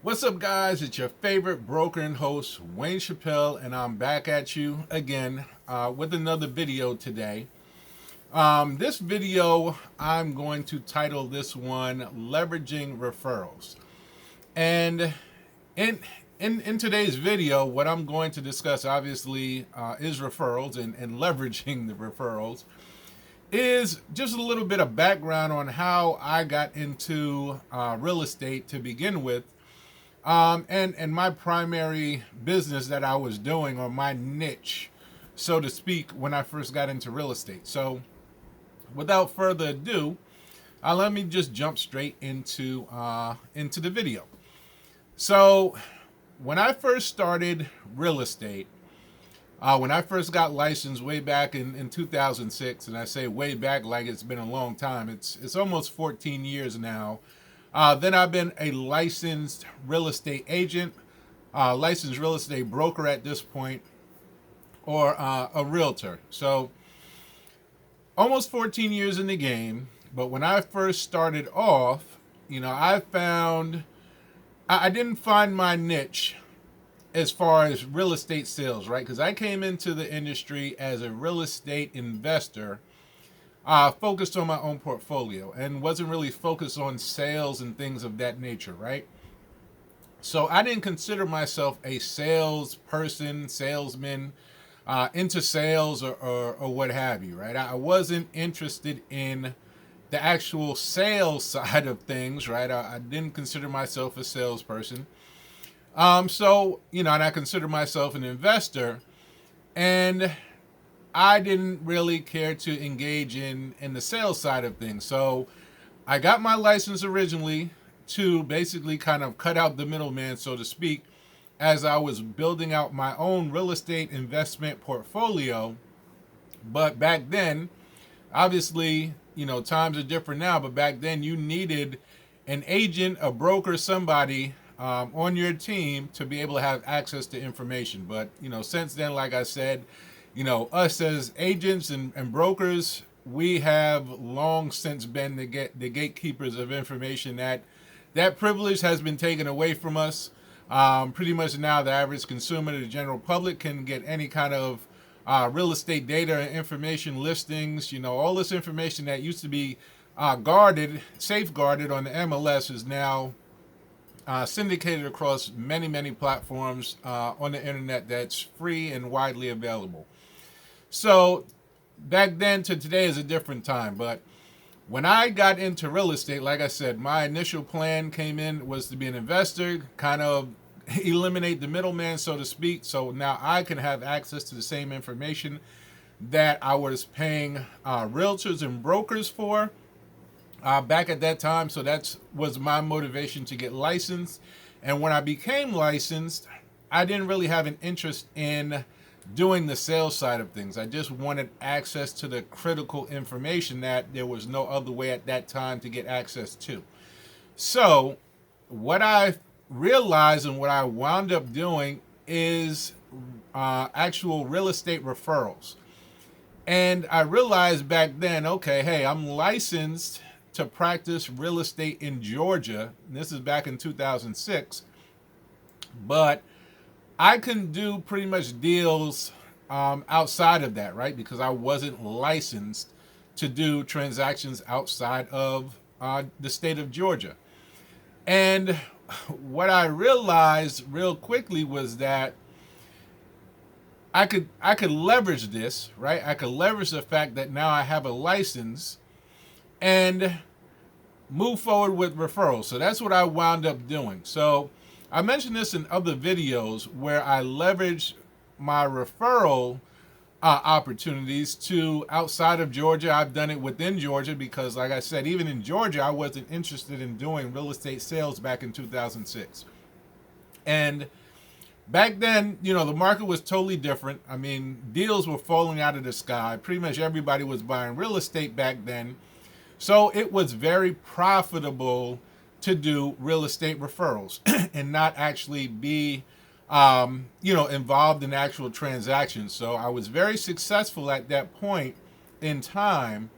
What's up, guys? It's your favorite broker and host, Wayne Chappelle, and I'm back at you again with another video today. This video, I'm going to title this one Leveraging Referrals. And in today's video, what I'm going to discuss, obviously, is referrals and leveraging the referrals. Is just a little bit of background on how I got into real estate to begin with. And my primary business that I was doing, or my niche, so to speak, when I first got into real estate. So, without further ado, let me just jump straight into the video. So, when I first started real estate, when I first got licensed way back in 2006, and I say way back like it's been a long time, it's almost 14 years now. Then I've been a licensed real estate agent, licensed real estate broker at this point, or a realtor. So almost 14 years in the game. But when I first started off, I didn't find my niche as far as real estate sales, right? Because I came into the industry as a real estate investor, focused on my own portfolio and wasn't really focused on sales and things of that nature, right? So I didn't consider myself a salesperson, salesman, into sales or what have you, right? I wasn't interested in the actual sales side of things, right? I didn't consider myself a salesperson. And I consider myself an investor, and I didn't really care to engage in the sales side of things. So I got my license originally to basically kind of cut out the middleman, so to speak, as I was building out my own real estate investment portfolio. But back then, obviously, times are different now, but back then you needed an agent, a broker, somebody on your team to be able to have access to information. But, since then, like I said, us as agents and brokers, we have long since been the gatekeepers of information. That privilege has been taken away from us. Pretty much now, the average consumer, the general public, can get any kind of real estate data and information, listings. All this information that used to be safeguarded on the MLS is now syndicated across many platforms on the internet that's free and widely available. So back then to today is a different time. But when I got into real estate, like I said, my initial plan was to be an investor, kind of eliminate the middleman, so to speak. So now I can have access to the same information that I was paying realtors and brokers for back at that time. So that was my motivation to get licensed. And when I became licensed, I didn't really have an interest in doing the sales side of things. I just wanted access to the critical information that there was no other way at that time to get access to. So what I realized and what I wound up doing is actual real estate referrals. And I realized back then, okay, hey, I'm licensed to practice real estate in Georgia. This is back in 2006. But I couldn't do pretty much deals outside of that, right? Because I wasn't licensed to do transactions outside of the state of Georgia. And what I realized real quickly was that I could leverage this, right? I could leverage the fact that now I have a license and move forward with referrals. So that's what I wound up doing. So I mentioned this in other videos where I leverage my referral opportunities to outside of Georgia. I've done it within Georgia because, like I said, even in Georgia, I wasn't interested in doing real estate sales back in 2006. And back then, the market was totally different. I mean, deals were falling out of the sky. Pretty much everybody was buying real estate back then. So it was very profitable to do real estate referrals and not actually be, involved in actual transactions. So I was very successful at that point in time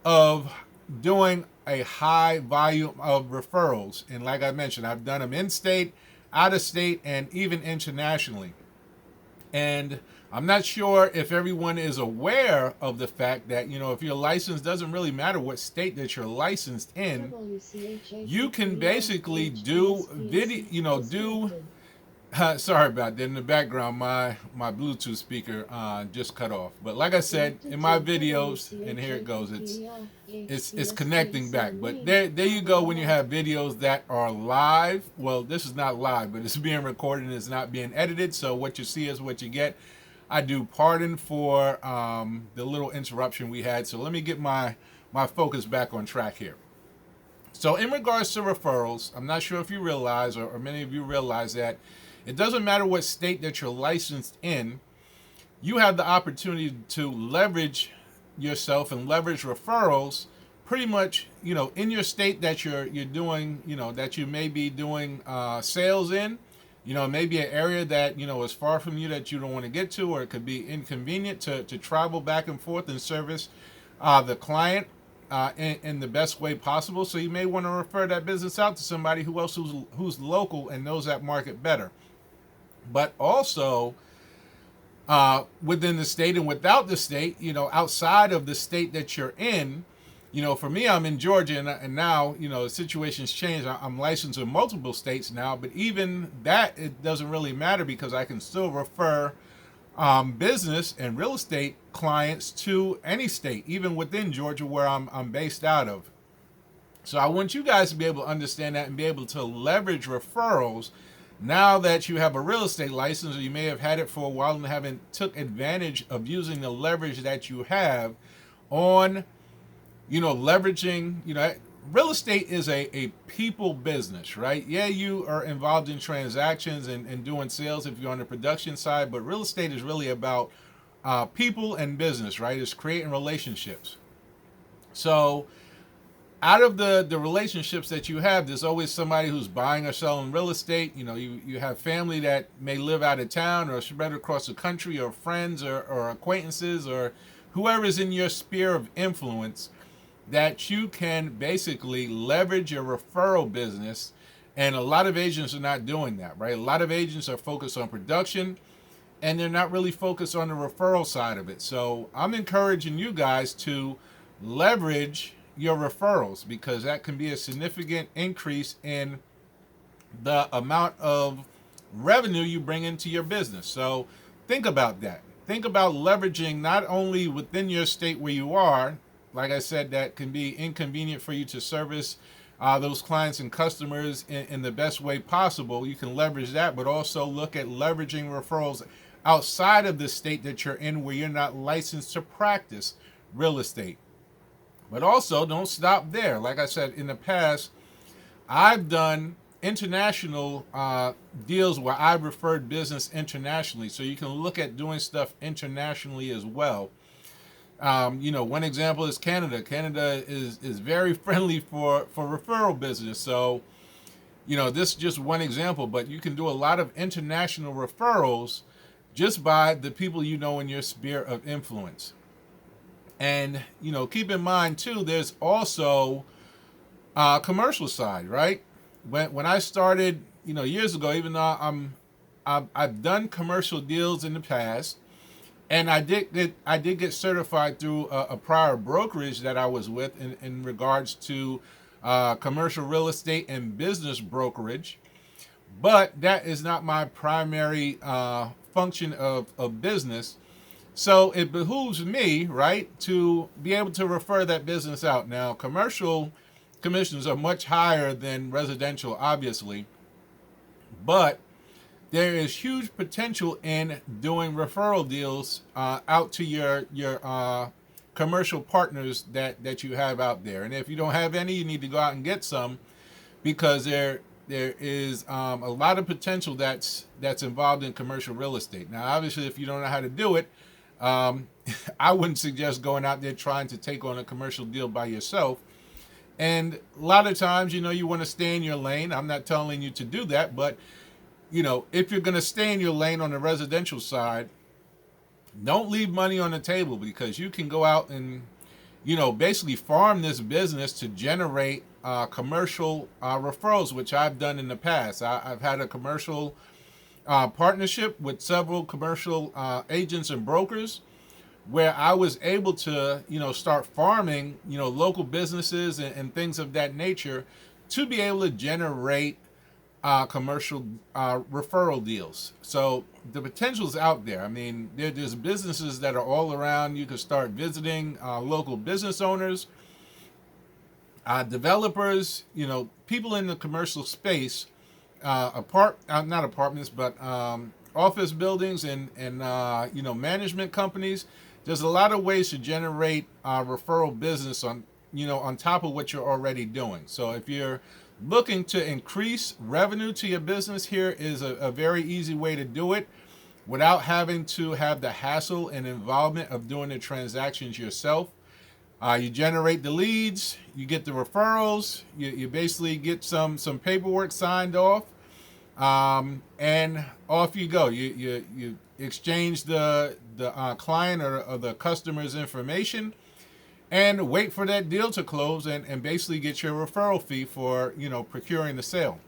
of doing a high volume of referrals. And like I mentioned, I've done them in state, out of state, and even internationally. And I'm not sure if everyone is aware of the fact that, if your license doesn't really matter what state that you're licensed in, you can basically do video, sorry about that. In the background, my Bluetooth speaker just cut off. But like I said, in my videos, and here it goes, it's connecting back. But there you go. When you have videos that are live, well, this is not live, but it's being recorded and it's not being edited. So what you see is what you get. I do pardon for the little interruption we had. So let me get my focus back on track here. So in regards to referrals, I'm not sure if you realize, or many of you realize, that it doesn't matter what state that you're licensed in, you have the opportunity to leverage yourself and leverage referrals pretty much, in your state that you're doing, that you may be doing sales in. Maybe an area that, is far from you that you don't want to get to, or it could be inconvenient to travel back and forth and service the client in the best way possible. So you may want to refer that business out to somebody who's local and knows that market better. But also within the state and without the state, outside of the state that you're in, for me, I'm in Georgia, and now, the situation's changed. I'm licensed in multiple states now, but even that, it doesn't really matter because I can still refer business and real estate clients to any state, even within Georgia where I'm based out of. So I want you guys to be able to understand that and be able to leverage referrals now that you have a real estate license, or you may have had it for a while and haven't took advantage of using the leverage that you have on, leveraging, real estate is a people business, right? Yeah, you are involved in transactions and doing sales if you're on the production side, but real estate is really about people and business, right? It's creating relationships. So out of the relationships that you have, there's always somebody who's buying or selling real estate. You have family that may live out of town or spread across the country, or friends or acquaintances, or whoever is in your sphere of influence, that you can basically leverage your referral business. And a lot of agents are not doing that, right? A lot of agents are focused on production, and they're not really focused on the referral side of it. So I'm encouraging you guys to leverage your referrals, because that can be a significant increase in the amount of revenue you bring into your business. So think about that. Think about leveraging not only within your state where you are. Like I said, that can be inconvenient for you to service those clients and customers in the best way possible. You can leverage that, but also look at leveraging referrals outside of the state that you're in, where you're not licensed to practice real estate. But also, don't stop there. Like I said, in the past, I've done international deals where I've referred business internationally. So you can look at doing stuff internationally as well. One example is Canada. Canada is very friendly for referral business. So, this is just one example, but you can do a lot of international referrals just by the people you know in your sphere of influence. And, keep in mind, too, there's also a commercial side, right? When I started, years ago, even though I've done commercial deals in the past, and I did get certified through a prior brokerage that I was with in regards to commercial real estate and business brokerage. But that is not my primary function of business. So it behooves me, right, to be able to refer that business out. Now, commercial commissions are much higher than residential, obviously, but there is huge potential in doing referral deals out to your commercial partners that you have out there. And if you don't have any, you need to go out and get some, because there is a lot of potential that's involved in commercial real estate. Now, obviously, if you don't know how to do it, I wouldn't suggest going out there trying to take on a commercial deal by yourself. And a lot of times, you want to stay in your lane. I'm not telling you to do that, but, if you're going to stay in your lane on the residential side, don't leave money on the table, because you can go out and basically farm this business to generate commercial referrals, which I've done in the past. I've had a commercial partnership with several commercial agents and brokers where I was able to, start farming, local businesses and things of that nature to be able to generate commercial referral deals. So the potential is out there. I mean, there's businesses that are all around. You can start visiting local business owners, developers, people in the commercial space, not apartments, but office buildings and management companies. There's a lot of ways to generate referral business on top of what you're already doing. So if you're looking to increase revenue to your business, here is a very easy way to do it without having to have the hassle and involvement of doing the transactions yourself. You generate the leads, you get the referrals, you basically get some paperwork signed off, and off you go. You exchange the client or the customer's information and wait for that deal to close and basically get your referral fee for procuring the sale.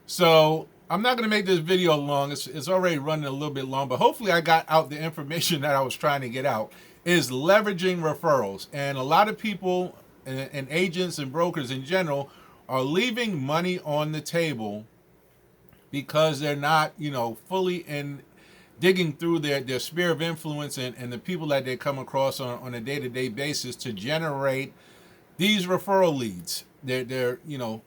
So I'm not going to make this video long. It's already running a little bit long, but hopefully I got out the information that I was trying to get out, is leveraging referrals. And a lot of people and agents and brokers in general are leaving money on the table because they're not, fully in digging through their sphere of influence and the people that they come across on a day-to-day basis to generate these referral leads. They're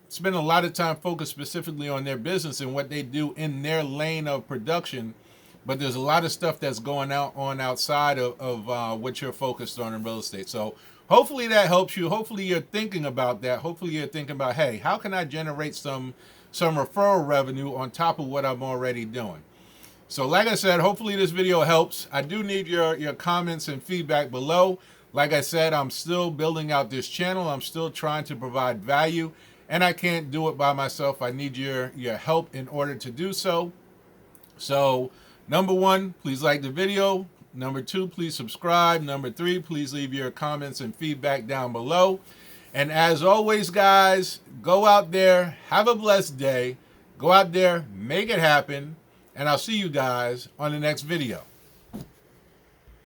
spending a lot of time focused specifically on their business and what they do in their lane of production, but there's a lot of stuff that's going on outside of what you're focused on in real estate. So hopefully that helps you. Hopefully you're thinking about that. Hopefully you're thinking about, hey, how can I generate some referral revenue on top of what I'm already doing? So like I said, hopefully this video helps. I do need your comments and feedback below. Like I said, I'm still building out this channel. I'm still trying to provide value, and I can't do it by myself. I need your help in order to do so. So number one, please like the video. Number two, please subscribe. Number three, please leave your comments and feedback down below. And as always, guys, go out there, have a blessed day. Go out there, make it happen. And I'll see you guys on the next video.